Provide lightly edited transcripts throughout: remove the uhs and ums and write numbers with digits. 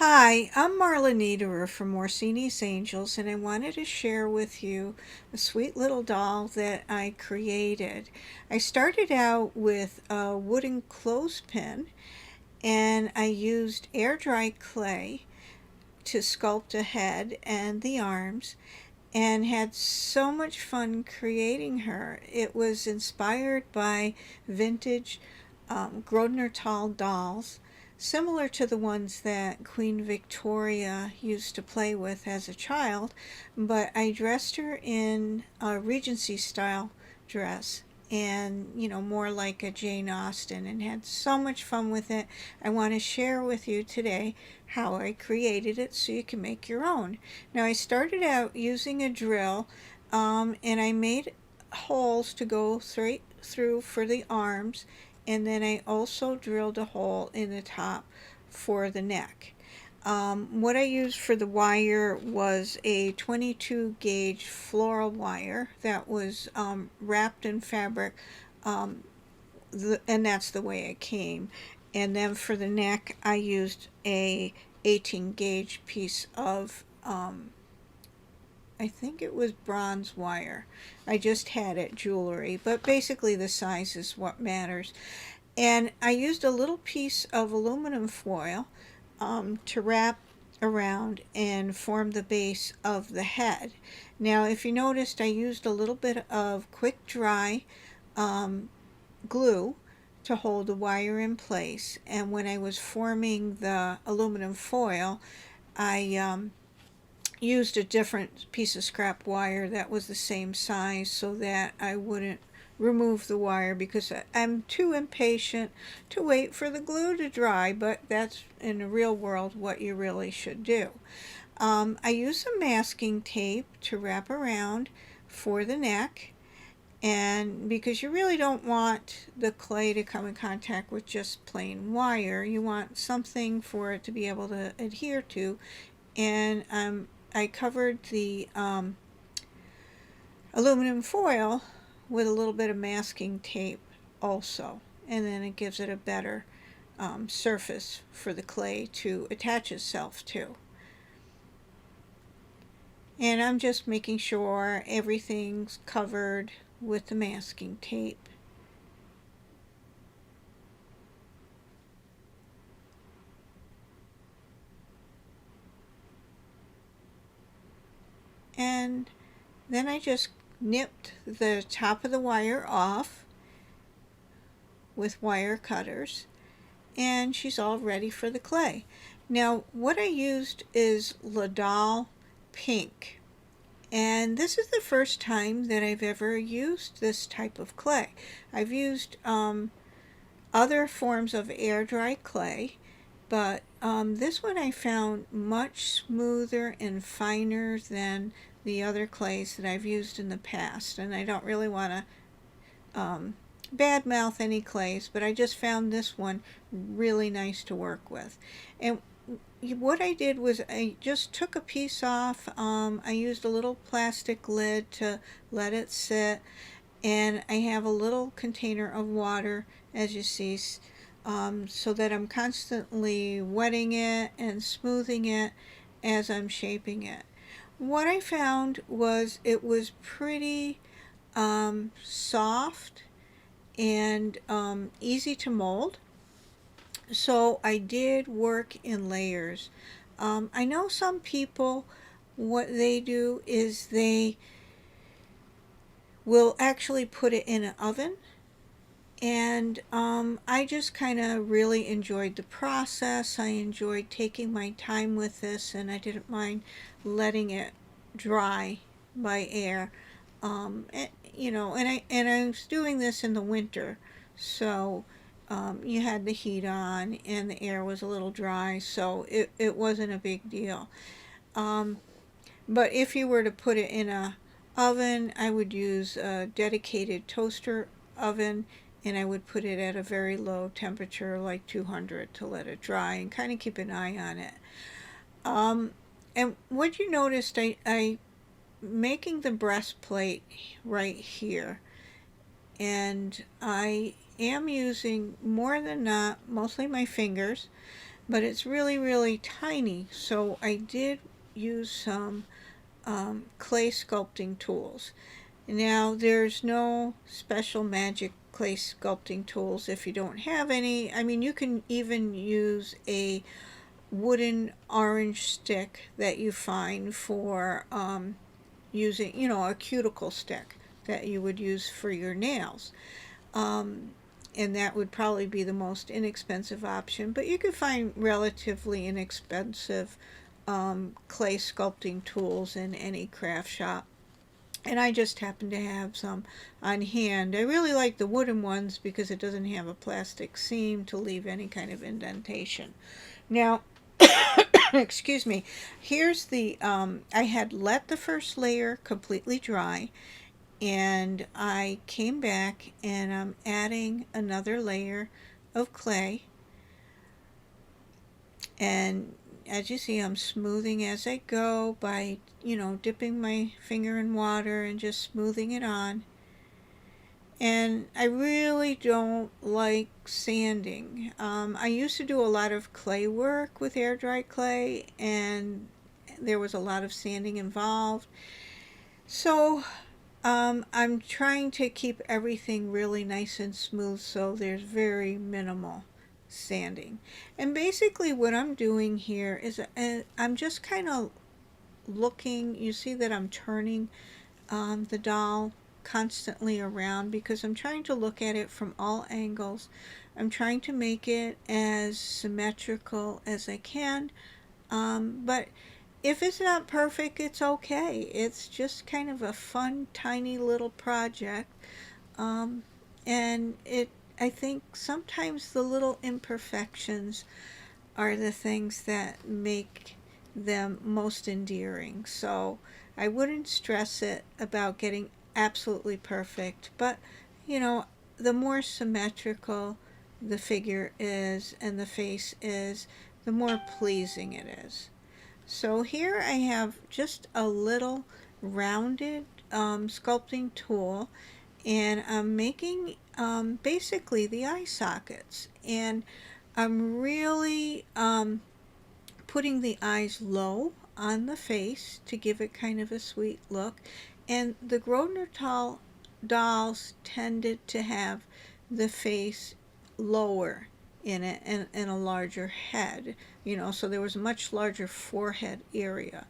Hi, I'm Marla Niederer from OrsinisAngels, and I wanted to share with you a sweet little doll that I created. I started out with a wooden clothespin, and I used air dry clay to sculpt a head and the arms, and had so much fun creating her. It was inspired by vintage Grodnertal dolls, similar to the ones that Queen Victoria used to play with as a child, but I dressed her in a Regency style dress and more like a Jane Austen, and had so much fun with it. I want to share with you today how I created it so you can make your own. Now, I started out using a drill, and I made holes to go straight through for the arms, and then I also drilled a hole in the top for the neck. What I used for the wire was a 22 gauge floral wire that was wrapped in fabric, and that's the way it came. And then for the neck, I used a 18 gauge piece of I think it was bronze wire. I just had it jewelry, but basically the size is what matters. And I used a little piece of aluminum foil to wrap around and form the base of the head. Now, if you noticed, I used a little bit of quick dry glue to hold the wire in place. And when I was forming the aluminum foil, I used a different piece of scrap wire that was the same size so that I wouldn't remove the wire, because I'm too impatient to wait for the glue to dry, but that's in the real world what you really should do. I use some masking tape to wrap around for the neck, and because you really don't want the clay to come in contact with just plain wire, you want something for it to be able to adhere to. And I covered the aluminum foil with a little bit of masking tape also, and then it gives it a better surface for the clay to attach itself to. And I'm just making sure everything's covered with the masking tape. And then I just nipped the top of the wire off with wire cutters, and she's all ready for the clay. Now, what I used is Ladal Pink, and this is the first time that I've ever used this type of clay. I've used other forms of air dry clay, but this one I found much smoother and finer than the other clays that I've used in the past. And I don't really want to badmouth any clays, but I just found this one really nice to work with. And what I did was I just took a piece off. I used a little plastic lid to let it sit, and I have a little container of water, as you see, so that I'm constantly wetting it and smoothing it as I'm shaping it. What I found was it was pretty soft and easy to mold, so I did work in layers. I know some people, what they do is they will actually put it in an oven, and I just kind of really enjoyed the process. I enjoyed taking my time with this, and I didn't mind letting it dry by air. And I was doing this in the winter, so you had the heat on and the air was a little dry, so it wasn't a big deal. But if you were to put it in a oven, I would use a dedicated toaster oven, and I would put it at a very low temperature, like 200, to let it dry and kind of keep an eye on it. And what you noticed, I making the breastplate right here, and I am using, more than not, mostly my fingers, but it's really, really tiny. So I did use some clay sculpting tools. Now, there's no special magic clay sculpting tools if you don't have any. I mean, you can even use a wooden orange stick that you find for using, a cuticle stick that you would use for your nails. Um, and that would probably be the most inexpensive option, but you could find relatively inexpensive clay sculpting tools in any craft shop. And I just happen to have some on hand. I really like the wooden ones because it doesn't have a plastic seam to leave any kind of indentation. Now, excuse me, here's the, I had let the first layer completely dry, and I came back and I'm adding another layer of clay, and as you see, I'm smoothing as I go by, dipping my finger in water and just smoothing it on. And I really don't like sanding. I used to do a lot of clay work with air dry clay, and there was a lot of sanding involved. So I'm trying to keep everything really nice and smooth, so there's very minimal sanding. And basically what I'm doing here is I'm just kind of looking. You see that I'm turning the doll constantly around because I'm trying to look at it from all angles. I'm trying to make it as symmetrical as I can, but if it's not perfect, it's okay. It's just kind of a fun, tiny little project. Um, and I think sometimes the little imperfections are the things that make them most endearing. So I wouldn't stress it about getting absolutely perfect, but the more symmetrical the figure is and the face is, the more pleasing it is. So here I have just a little rounded sculpting tool, and I'm making basically the eye sockets, and I'm really putting the eyes low on the face to give it kind of a sweet look. And the Grodnertal dolls tended to have the face lower in it, and a larger head, so there was a much larger forehead area.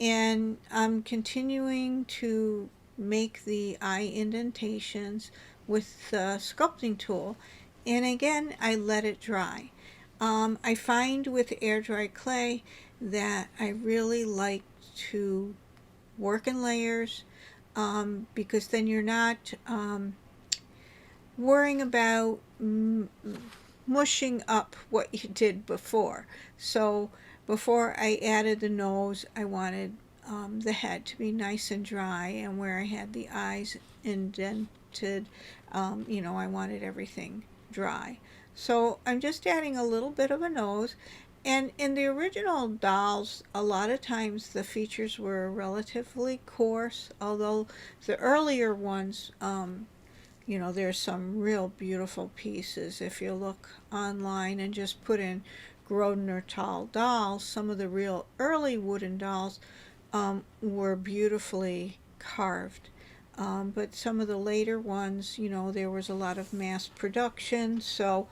And I'm continuing to make the eye indentations with the sculpting tool, and again I let it dry. I find with air dry clay that I really like to work in layers, because then you're not worrying about mushing up what you did before. So before I added the nose, I wanted the head to be nice and dry, and where I had the eyes indented, I wanted everything dry. So I'm just adding a little bit of a nose. And in the original dolls, a lot of times the features were relatively coarse, although the earlier ones, there's some real beautiful pieces. If you look online and just put in Grodnertal dolls, some of the real early wooden dolls were beautifully carved. But some of the later ones, there was a lot of mass production, so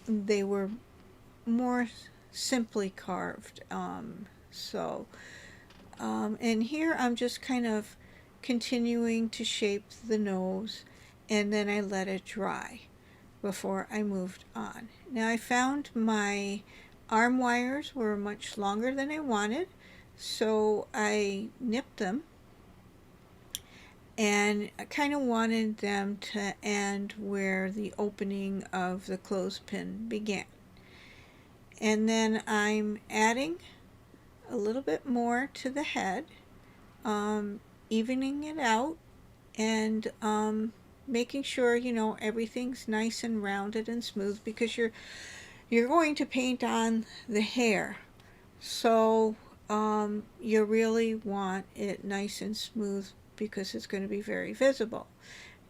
they were more simply carved. And here I'm just kind of continuing to shape the nose, and then I let it dry before I moved on. Now I found my arm wires were much longer than I wanted, so I nipped them, and I kind of wanted them to end where the opening of the clothespin began. And then I'm adding a little bit more to the head, evening it out, and making sure everything's nice and rounded and smooth, because you're going to paint on the hair, so you really want it nice and smooth because it's going to be very visible.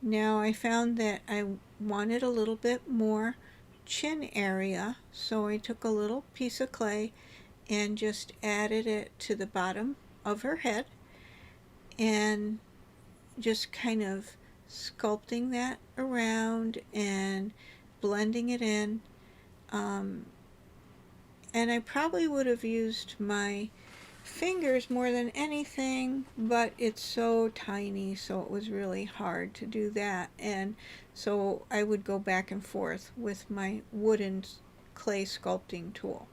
Now I found that I wanted a little bit more chin area, so I took a little piece of clay and just added it to the bottom of her head and just kind of sculpting that around and blending it in. And I probably would have used my fingers more than anything, but it's so tiny, so it was really hard to do that. And so I would go back and forth with my wooden clay sculpting tool.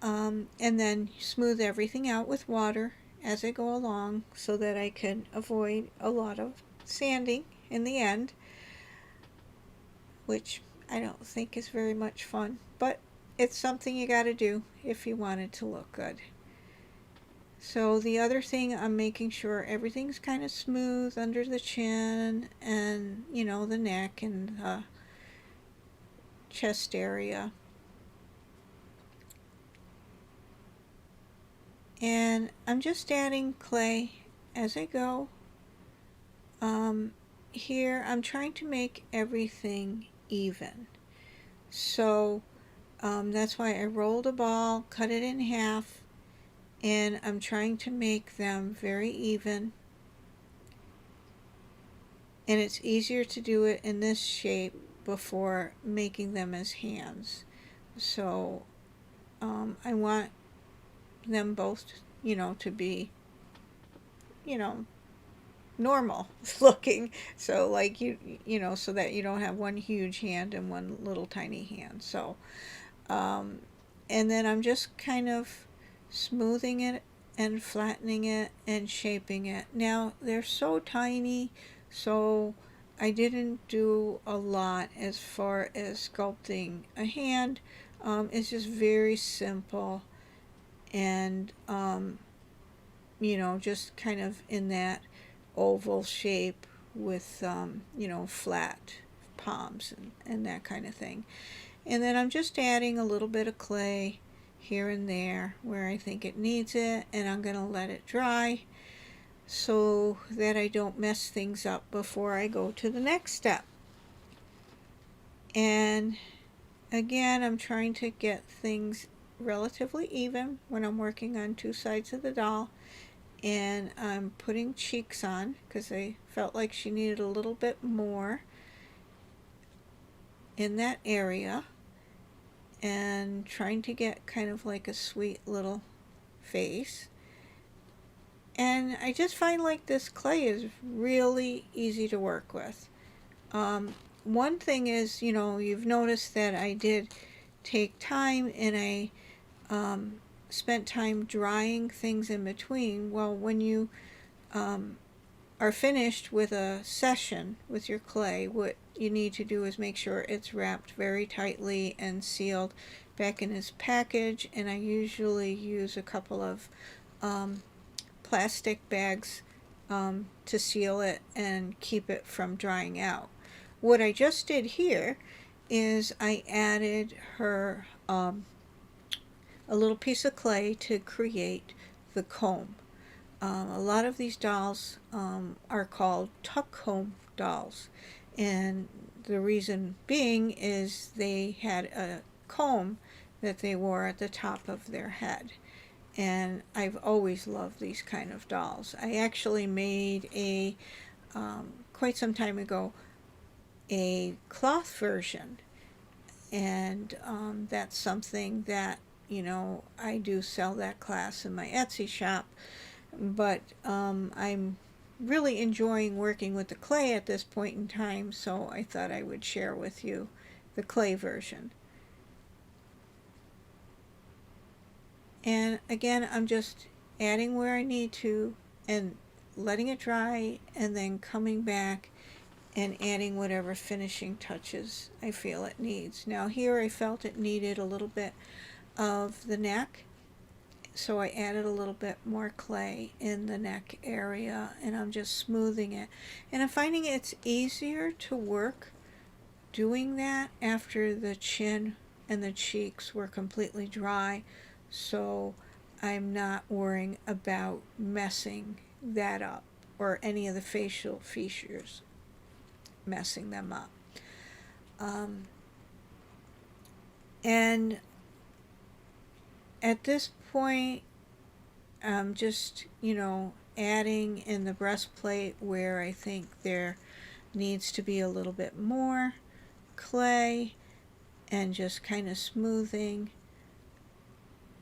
And then smooth everything out with water as I go along so that I can avoid a lot of sanding in the end, which I don't think is very much fun, but it's something you got to do if you want it to look good. So the other thing, I'm making sure everything's kind of smooth under the chin and, you know, the neck and the chest area. And I'm just adding clay as I go. Here I'm trying to make everything even. So that's why I rolled a ball, cut it in half, and I'm trying to make them very even. And it's easier to do it in this shape before making them as hands. So I want them both, you know, to be, you know, normal looking. So like you know, so that you don't have one huge hand and one little tiny hand. So and then I'm just kind of smoothing it and flattening it and shaping it. Now they're so tiny, so I didn't do a lot as far as sculpting a hand. It's just very simple and you know, just kind of in that oval shape with you know, flat palms and that kind of thing. And then I'm just adding a little bit of clay here and there where I think it needs it, and I'm going to let it dry so that I don't mess things up before I go to the next step. And again, I'm trying to get things relatively even when I'm working on two sides of the doll, and I'm putting cheeks on because I felt like she needed a little bit more in that area, and trying to get kind of like a sweet little face. And I just find like this clay is really easy to work with. One thing is, you know, you've noticed that I did take time and I spent time drying things in between. Well, when you are finished with a session with your clay, what you need to do is make sure it's wrapped very tightly and sealed back in its package. And I usually use a couple of plastic bags to seal it and keep it from drying out. What I just did here is I added her a little piece of clay to create the comb. A lot of these dolls are called tuck comb dolls, and the reason being is they had a comb that they wore at the top of their head. And I've always loved these kind of dolls. I actually made a quite some time ago a cloth version, and that's something that, you know, I do sell that class in my Etsy shop. But I'm really enjoying working with the clay at this point in time, so I thought I would share with you the clay version. And again, I'm just adding where I need to and letting it dry, and then coming back and adding whatever finishing touches I feel it needs. Now here I felt it needed a little bit of the neck, so I added a little bit more clay in the neck area, and I'm just smoothing it. And I'm finding it's easier to work doing that after the chin and the cheeks were completely dry, so I'm not worrying about messing that up or any of the facial features, messing them up. And at this point, I'm just, adding in the breastplate where I think there needs to be a little bit more clay, and just kind of smoothing.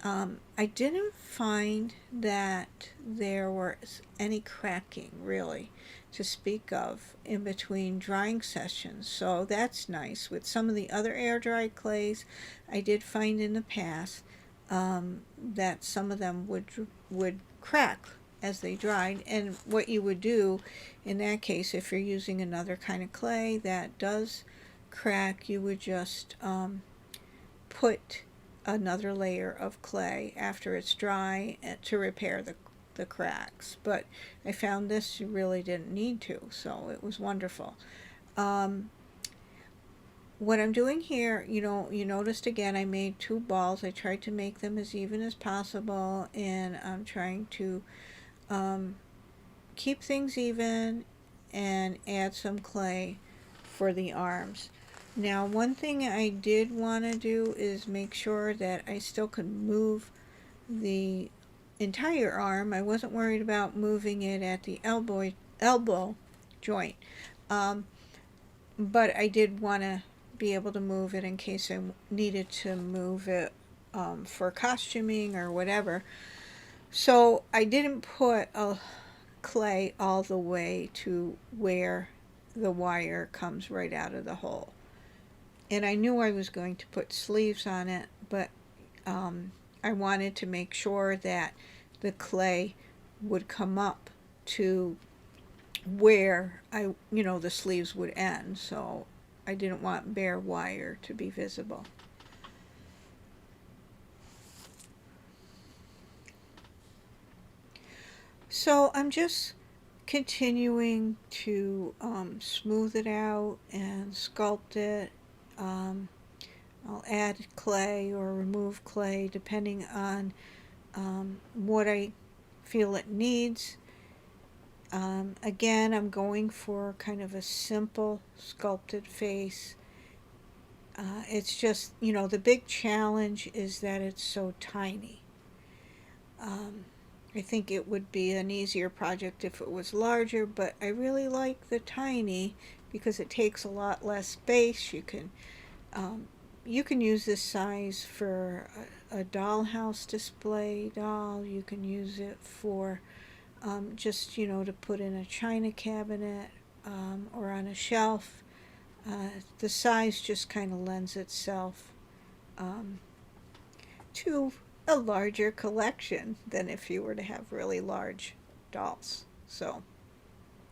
I didn't find that there was any cracking really to speak of in between drying sessions, so that's nice. With some of the other air dry clays I did find in the past, that some of them would crack as they dried, and what you would do in that case, if you're using another kind of clay that does crack, you would just put another layer of clay after it's dry to repair the cracks. But I found this you really didn't need to, so it was wonderful. What I'm doing here, you noticed again I made 2 balls. I tried to make them as even as possible, and I'm trying to keep things even and add some clay for the arms. Now, one thing I did want to do is make sure that I still could move the entire arm. I wasn't worried about moving it at the elbow joint, but I did want to be able to move it in case I needed to move it for costuming or whatever. So I didn't put a clay all the way to where the wire comes right out of the hole. And I knew I was going to put sleeves on it, but I wanted to make sure that the clay would come up to where the sleeves would end, so I didn't want bare wire to be visible. So I'm just continuing to smooth it out and sculpt it. I'll add clay or remove clay depending on what I feel it needs. Again, I'm going for kind of a simple sculpted face. It's just, the big challenge is that it's so tiny. I think it would be an easier project if it was larger, but I really like the tiny because it takes a lot less space. You can use this size for a dollhouse display doll. You can use it for just, to put in a china cabinet or on a shelf. The size just kind of lends itself to a larger collection than if you were to have really large dolls. So,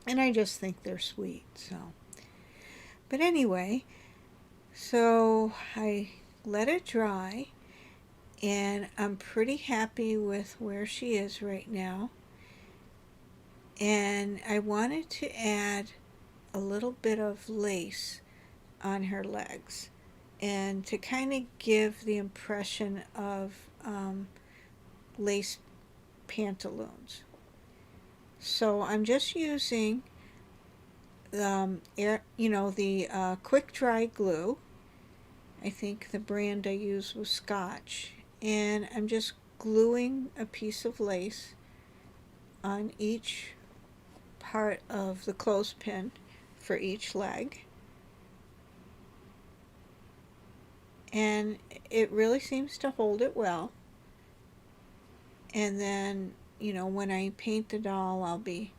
and I just think they're sweet. So, but anyway, so I let it dry, and I'm pretty happy with where she is right now. And I wanted to add a little bit of lace on her legs, and to kind of give the impression of lace pantaloons. So I'm just using the quick dry glue. I think the brand I used was Scotch, and I'm just gluing a piece of lace on each part of the clothespin for each leg. And it really seems to hold it well. And then, when I paint the doll, I'll be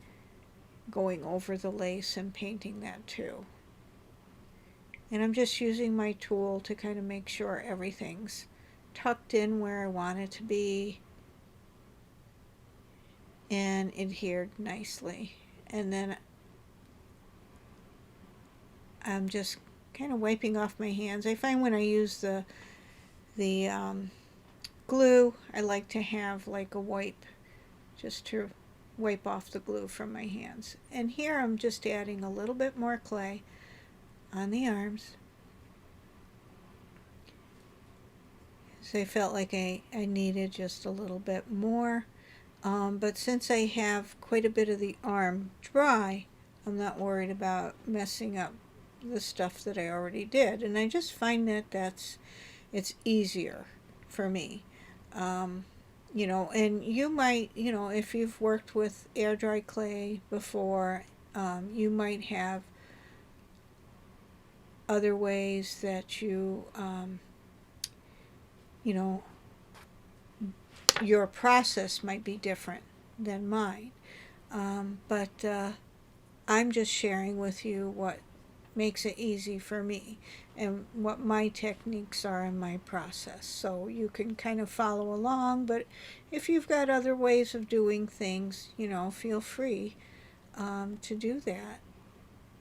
going over the lace and painting that too. And I'm just using my tool to kind of make sure everything's tucked in where I want it to be and adhered nicely. And then I'm just kind of wiping off my hands. I find when I use the glue, I like to have like a wipe just to wipe off the glue from my hands. And here I'm just adding a little bit more clay on the arms. So I felt like I needed just a little bit more. But since I have quite a bit of the arm dry, I'm not worried about messing up the stuff that I already did. And I just find that that's it's easier for me. You know, and you might, you know, if you've worked with air dry clay before, you might have other ways that you know, your process might be different than mine. But I'm just sharing with you what makes it easy for me and what my techniques are in my process. So you can kind of follow along, but if you've got other ways of doing things, you know, feel free to do that,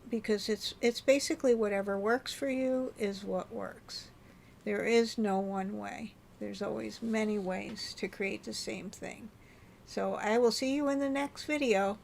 because it's basically whatever works for you is what works. There is no one way. There's always many ways to create the same thing. So I will see you in the next video.